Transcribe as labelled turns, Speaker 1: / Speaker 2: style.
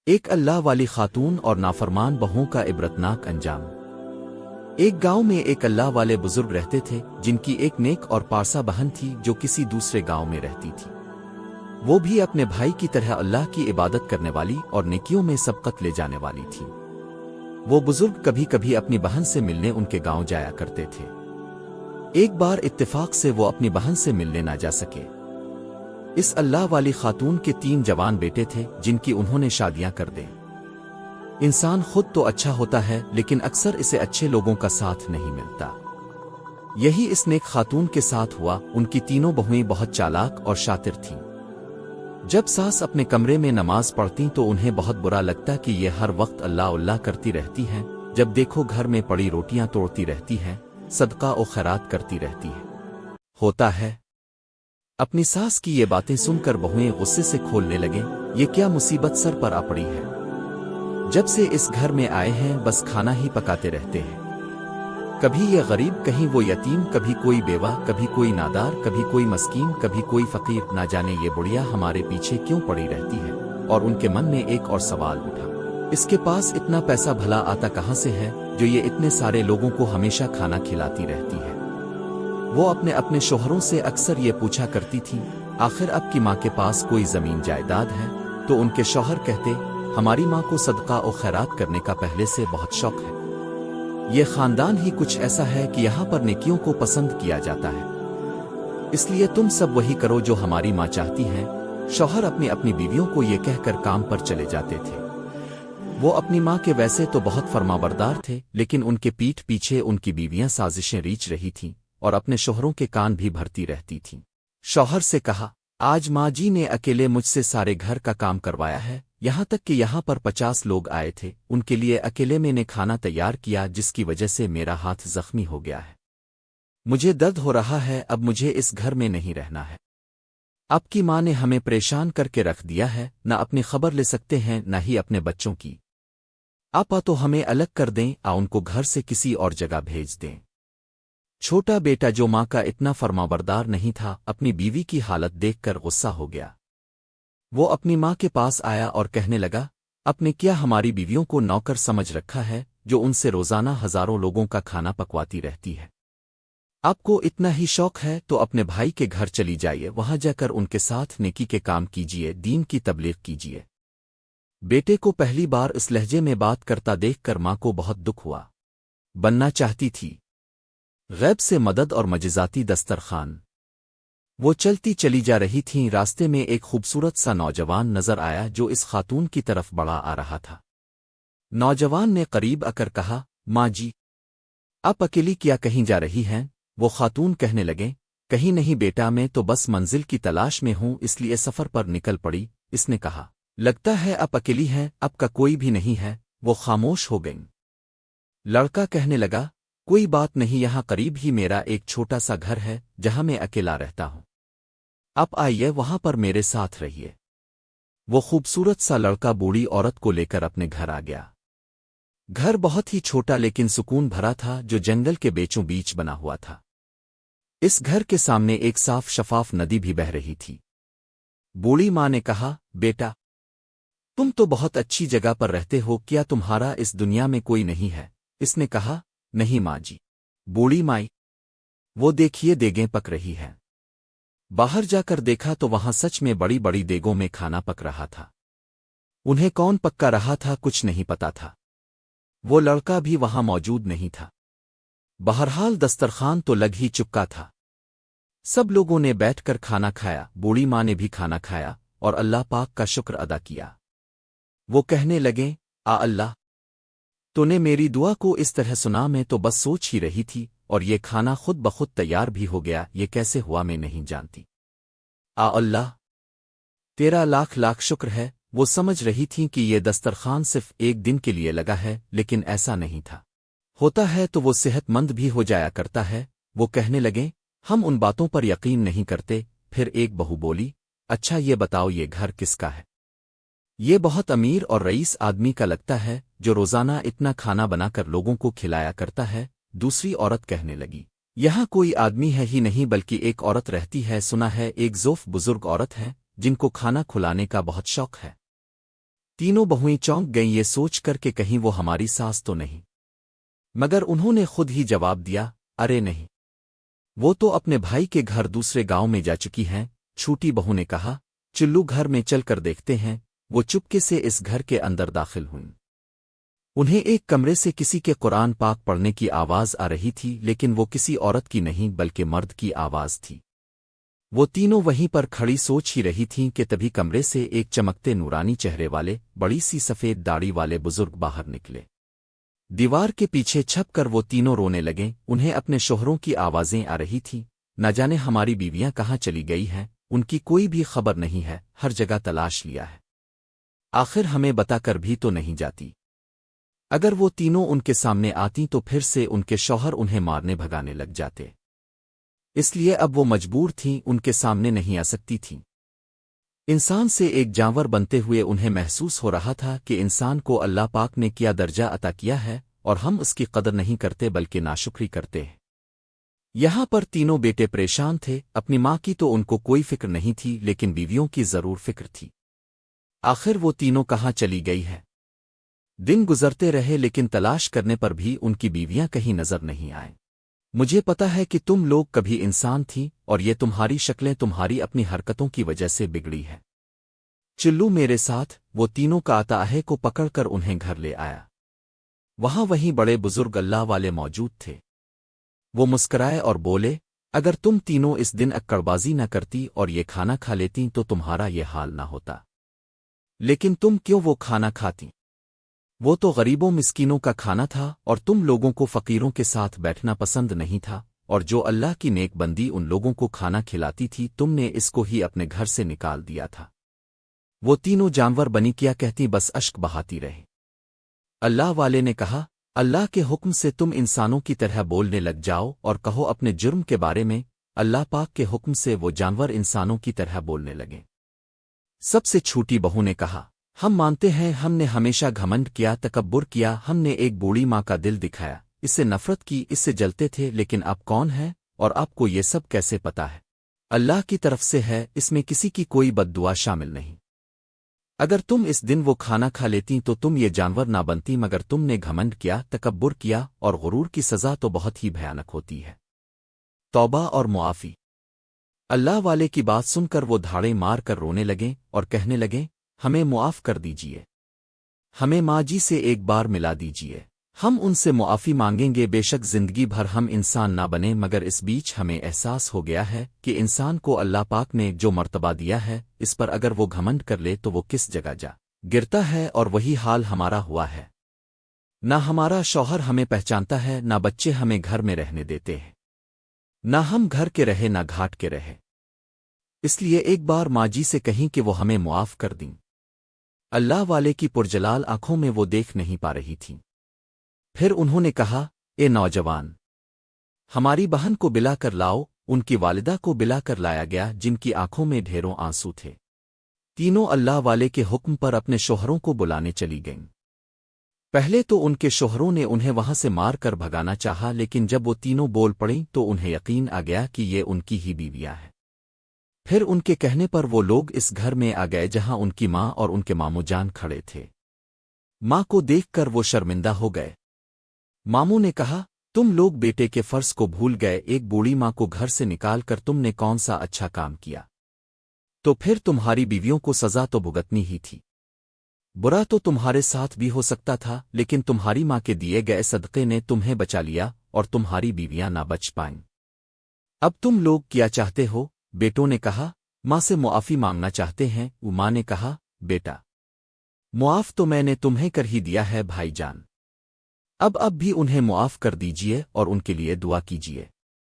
Speaker 1: ایک اللہ والی خاتون اور نافرمان بہوؤں کا عبرتناک انجام۔ ایک گاؤں میں ایک اللہ والے بزرگ رہتے تھے جن کی ایک نیک اور پارسا بہن تھی جو کسی دوسرے گاؤں میں رہتی تھی۔ وہ بھی اپنے بھائی کی طرح اللہ کی عبادت کرنے والی اور نیکیوں میں سبقت لے جانے والی تھی۔ وہ بزرگ کبھی کبھی اپنی بہن سے ملنے ان کے گاؤں جایا کرتے تھے۔ ایک بار اتفاق سے وہ اپنی بہن سے ملنے نہ جا سکے۔ اس اللہ والی خاتون کے 3 جوان بیٹے تھے جن کی انہوں نے شادیاں کر دیں۔ انسان خود تو اچھا ہوتا ہے لیکن اکثر اسے اچھے لوگوں کا ساتھ نہیں ملتا۔ یہی اس نیک خاتون کے ساتھ ہوا۔ ان کی تینوں بہویں بہت چالاک اور شاطر تھیں۔ جب ساس اپنے کمرے میں نماز پڑھتی تو انہیں بہت برا لگتا کہ یہ ہر وقت اللہ اللہ کرتی رہتی ہیں، جب دیکھو گھر میں پڑی روٹیاں توڑتی رہتی ہیں، صدقہ و خیرات کرتی رہتی ہیں۔ ہوتا ہے اپنی ساس کی یہ باتیں سن کر بہویں غصے سے کھولنے لگیں، یہ کیا مصیبت سر پر آ پڑی ہے؟ جب سے اس گھر میں آئے ہیں بس کھانا ہی پکاتے رہتے ہیں۔ کبھی یہ غریب، کہیں وہ یتیم، کبھی کوئی بیوہ، کبھی کوئی نادار، کبھی کوئی مسکین، کبھی کوئی فقیر، نہ جانے یہ بڑھیا ہمارے پیچھے کیوں پڑی رہتی ہے۔ اور ان کے من میں ایک اور سوال اٹھا، اس کے پاس اتنا پیسہ بھلا آتا کہاں سے ہے جو یہ اتنے سارے لوگوں کو ہمیشہ کھانا کھلاتی رہتی ہے؟ وہ اپنے شوہروں سے اکثر یہ پوچھا کرتی تھی، آخر اب کی ماں کے پاس کوئی زمین جائیداد ہے؟ تو ان کے شوہر کہتے، ہماری ماں کو صدقہ و خیرات کرنے کا پہلے سے بہت شوق ہے۔ یہ خاندان ہی کچھ ایسا ہے کہ یہاں پر نیکیوں کو پسند کیا جاتا ہے، اس لیے تم سب وہی کرو جو ہماری ماں چاہتی ہیں۔ شوہر اپنی بیویوں کو یہ کہہ کر کام پر چلے جاتے تھے۔ وہ اپنی ماں کے ویسے تو بہت فرمانبردار تھے لیکن ان کے پیٹھ پیچھے ان کی بیویاں سازشیں ریچ رہی تھیں اور اپنے شوہروں کے کان بھی بھرتی رہتی تھیں۔ شوہر سے کہا، آج ماں جی نے اکیلے مجھ سے سارے گھر کا کام کروایا ہے، یہاں تک کہ یہاں پر 50 لوگ آئے تھے، ان کے لیے اکیلے میں نے کھانا تیار کیا جس کی وجہ سے میرا ہاتھ زخمی ہو گیا ہے۔ مجھے درد ہو رہا ہے، اب مجھے اس گھر میں نہیں رہنا ہے۔ آپ کی ماں نے ہمیں پریشان کر کے رکھ دیا ہے، نہ اپنی خبر لے سکتے ہیں نہ ہی اپنے بچوں کی۔ آپ تو ہمیں الگ کر دیں، ان کو گھر سے کسی اور جگہ بھیج دیں۔ چھوٹا بیٹا جو ماں کا اتنا فرمانبردار نہیں تھا، اپنی بیوی کی حالت دیکھ کر غصہ ہو گیا۔ وہ اپنی ماں کے پاس آیا اور کہنے لگا، آپ نے کیا ہماری بیویوں کو نوکر سمجھ رکھا ہے جو ان سے روزانہ ہزاروں لوگوں کا کھانا پکواتی رہتی ہے؟ آپ کو اتنا ہی شوق ہے تو اپنے بھائی کے گھر چلی جائیے، وہاں جا کر ان کے ساتھ نیکی کے کام کیجیے، دین کی تبلیغ کیجیے۔ بیٹے کو پہلی بار اس لہجے میں بات کرتا دیکھ کر ماں کو بہت دکھ ہوا۔ بننا چاہتی تھی غیب سے مدد اور معجزاتی دسترخوان۔ وہ چلتی چلی جا رہی تھیں، راستے میں ایک خوبصورت سا نوجوان نظر آیا جو اس خاتون کی طرف بڑھا آ رہا تھا۔ نوجوان نے قریب آ کر کہا، ماں جی، آپ اکیلی کیا کہیں جا رہی ہیں؟ وہ خاتون کہنے لگیں، کہیں نہیں بیٹا، میں تو بس منزل کی تلاش میں ہوں، اس لیے سفر پر نکل پڑی۔ اس نے کہا، لگتا ہے آپ اکیلی ہیں، آپ کا کوئی بھی نہیں ہے۔ وہ خاموش ہو گئیں۔ لڑکا کہنے لگا، کوئی بات نہیں، یہاں قریب ہی میرا ایک چھوٹا سا گھر ہے جہاں میں اکیلا رہتا ہوں، آپ آئیے وہاں پر میرے ساتھ رہیے۔ وہ خوبصورت سا لڑکا بوڑھی عورت کو لے کر اپنے گھر آ گیا۔ گھر بہت ہی چھوٹا لیکن سکون بھرا تھا، جو جنگل کے بیچوں بیچ بنا ہوا تھا۔ اس گھر کے سامنے ایک صاف شفاف ندی بھی بہہ رہی تھی۔ بوڑھی ماں نے کہا، بیٹا، تم تو بہت اچھی جگہ پر رہتے ہو، کیا تمہارا اس دنیا میں کوئی نہیں ہے؟ اس نے کہا، نہیں ماں جی۔ بوڑھی مائی، وہ دیکھیے دیگیں پک رہی ہے۔ باہر جا کر دیکھا تو وہاں سچ میں بڑی بڑی دیگوں میں کھانا پک رہا تھا۔ انہیں کون پکا رہا تھا کچھ نہیں پتا تھا، وہ لڑکا بھی وہاں موجود نہیں تھا۔ بہرحال دسترخوان تو لگ ہی چکا تھا، سب لوگوں نے بیٹھ کر کھانا کھایا، بوڑھی ماں نے بھی کھانا کھایا اور اللہ پاک کا شکر ادا کیا۔ وہ کہنے لگیں، اللہ، تو نے میری دعا کو اس طرح سنا، میں تو بس سوچ ہی رہی تھی، اور یہ کھانا خود بخود تیار بھی ہو گیا، یہ کیسے ہوا میں نہیں جانتی۔ اللہ، تیرا لاکھ لاکھ شکر ہے۔ وہ سمجھ رہی تھیں کہ یہ دسترخوان صرف ایک دن کے لیے لگا ہے، لیکن ایسا نہیں تھا۔ ہوتا ہے تو وہ صحت مند بھی ہو جایا کرتا ہے۔ وہ کہنے لگیں، ہم ان باتوں پر یقین نہیں کرتے۔ پھر ایک بہو بولی، اچھا یہ بتاؤ یہ گھر کس کا ہے؟ یہ بہت امیر اور رئیس آدمی کا لگتا ہے جو روزانہ اتنا کھانا بنا کر لوگوں کو کھلایا کرتا ہے۔ دوسری عورت کہنے لگی، یہاں کوئی آدمی ہے ہی نہیں بلکہ ایک عورت رہتی ہے، سنا ہے ایک زوف بزرگ عورت ہے جن کو کھانا کھلانے کا بہت شوق ہے۔ تینوں بہویں چونک گئیں یہ سوچ کر کہ کہیں وہ ہماری ساس تو نہیں، مگر انہوں نے خود ہی جواب دیا، ارے نہیں، وہ تو اپنے بھائی کے گھر دوسرے گاؤں میں جا چکی ہیں۔ چھوٹی بہو نے کہا، چلو گھر میں چل کر دیکھتے ہیں۔ وہ چپکے سے اس گھر کے اندر داخل ہوئیں۔ انہیں ایک کمرے سے کسی کے قرآن پاک پڑھنے کی آواز آ رہی تھی، لیکن وہ کسی عورت کی نہیں بلکہ مرد کی آواز تھی۔ وہ تینوں وہیں پر کھڑی سوچ ہی رہی تھیں کہ تبھی کمرے سے ایک چمکتے نورانی چہرے والے بڑی سی سفید داڑھی والے بزرگ باہر نکلے۔ دیوار کے پیچھے چھپ کر وہ تینوں رونے لگیں۔ انہیں اپنے شوہروں کی آوازیں آ رہی تھیں، نہ جانے ہماری بیویاں کہاں چلی گئی ہیں، ان کی کوئی بھی خبر نہیں ہے، ہر جگہ تلاش لیا ہے، آخر ہمیں بتا کر بھی تو نہیں جاتی۔ اگر وہ تینوں ان کے سامنے آتی تو پھر سے ان کے شوہر انہیں مارنے بھگانے لگ جاتے، اس لیے اب وہ مجبور تھیں، ان کے سامنے نہیں آ سکتی تھیں۔ انسان سے ایک جانور بنتے ہوئے انہیں محسوس ہو رہا تھا کہ انسان کو اللہ پاک نے کیا درجہ عطا کیا ہے اور ہم اس کی قدر نہیں کرتے بلکہ ناشکری کرتے ہیں۔ یہاں پر تینوں بیٹے پریشان تھے، اپنی ماں کی تو ان کو کوئی فکر نہیں تھی لیکن بیویوں کی ضرور فکر تھی۔ آخر وہ تینوں کہاں چلی گئی ہے؟ دن گزرتے رہے لیکن تلاش کرنے پر بھی ان کی بیویاں کہیں نظر نہیں آئیں۔ مجھے پتا ہے کہ تم لوگ کبھی انسان تھی اور یہ تمہاری شکلیں تمہاری اپنی حرکتوں کی وجہ سے بگڑی ہے۔ چلو میرے ساتھ۔ وہ تینوں کا آتاہے کو پکڑ کر انہیں گھر لے آیا۔ وہیں بڑے بزرگ اللہ والے موجود تھے۔ وہ مسکرائے اور بولے، اگر تم تینوں اس دن اکڑبازی نہ کرتی اور یہ کھانا کھا لیتی تو تمہارا یہ حال نہ ہوتا، لیکن تم کیوں وہ کھانا کھاتی؟ وہ تو غریبوں مسکینوں کا کھانا تھا اور تم لوگوں کو فقیروں کے ساتھ بیٹھنا پسند نہیں تھا، اور جو اللہ کی نیک بندی ان لوگوں کو کھانا کھلاتی تھی تم نے اس کو ہی اپنے گھر سے نکال دیا تھا۔ وہ تینوں جانور بنی کیا کہتی بس اشک بہاتی رہے۔ اللہ والے نے کہا، اللہ کے حکم سے تم انسانوں کی طرح بولنے لگ جاؤ اور کہو اپنے جرم کے بارے میں۔ اللہ پاک کے حکم سے وہ جانور انسانوں کی طرح بولنے لگے۔ سب سے چھوٹی بہو نے کہا، ہم مانتے ہیں ہم نے ہمیشہ گھمنڈ کیا، تکبر کیا، ہم نے ایک بوڑھی ماں کا دل دکھایا، اس سے نفرت کی، اس سے جلتے تھے، لیکن آپ کون ہیں اور آپ کو یہ سب کیسے پتا ہے؟ اللہ کی طرف سے ہے، اس میں کسی کی کوئی بد دعا شامل نہیں۔ اگر تم اس دن وہ کھانا کھا لیتی تو تم یہ جانور نہ بنتی، مگر تم نے گھمنڈ کیا، تکبر کیا، اور غرور کی سزا تو بہت ہی بھیانک ہوتی ہے۔ توبہ اور معافی۔ اللہ والے کی بات سن کر وہ دھاڑے مار کر رونے لگیں اور کہنے لگیں، ہمیں معاف کر دیجیے، ہمیں ماں جی سے ایک بار ملا دیجیے، ہم ان سے معافی مانگیں گے، بے شک زندگی بھر ہم انسان نہ بنے، مگر اس بیچ ہمیں احساس ہو گیا ہے کہ انسان کو اللہ پاک نے جو مرتبہ دیا ہے اس پر اگر وہ گھمنڈ کر لے تو وہ کس جگہ جا گرتا ہے، اور وہی حال ہمارا ہوا ہے۔ نہ ہمارا شوہر ہمیں پہچانتا ہے، نہ بچے ہمیں گھر میں رہنے دیتے ہیں، نہ ہم گھر کے رہے نہ گھاٹ کے رہے، اس لیے ایک بار ماں جی سے کہیں کہ وہ ہمیں معاف کر دیں۔ اللہ والے کی پرجلال آنکھوں میں وہ دیکھ نہیں پا رہی تھیں۔ پھر انہوں نے کہا، اے نوجوان، ہماری بہن کو بلا کر لاؤ۔ ان کی والدہ کو بلا کر لایا گیا، جن کی آنکھوں میں ڈھیروں آنسو تھے۔ تینوں اللہ والے کے حکم پر اپنے شوہروں کو بلانے چلی گئیں۔ پہلے تو ان کے شوہروں نے انہیں وہاں سے مار کر بھگانا چاہا، لیکن جب وہ تینوں بول پڑیں تو انہیں یقین آ گیا کہ یہ ان کی ہی بیویاں ہیں۔ پھر ان کے کہنے پر وہ لوگ اس گھر میں آ گئے جہاں ان کی ماں اور ان کے ماموں جان کھڑے تھے۔ ماں کو دیکھ کر وہ شرمندہ ہو گئے۔ ماموں نے کہا، تم لوگ بیٹے کے فرض کو بھول گئے، ایک بوڑھی ماں کو گھر سے نکال کر تم نے کون سا اچھا کام کیا؟ تو پھر تمہاری بیویوں کو سزا تو بھگتنی ہی تھی۔ برا تو تمہارے ساتھ بھی ہو سکتا تھا، لیکن تمہاری ماں کے دیے گئے صدقے نے تمہیں بچا لیا اور تمہاری بیویاں نہ بچ پائیں۔ اب تم لوگ کیا چاہتے ہو؟ بیٹوں نے کہا، ماں سے معافی مانگنا چاہتے ہیں۔ ماں نے کہا، بیٹا، معاف تو میں نے تمہیں کر ہی دیا ہے بھائی جان، اب بھی انہیں معاف کر دیجیے اور ان کے لیے دعا کیجیے۔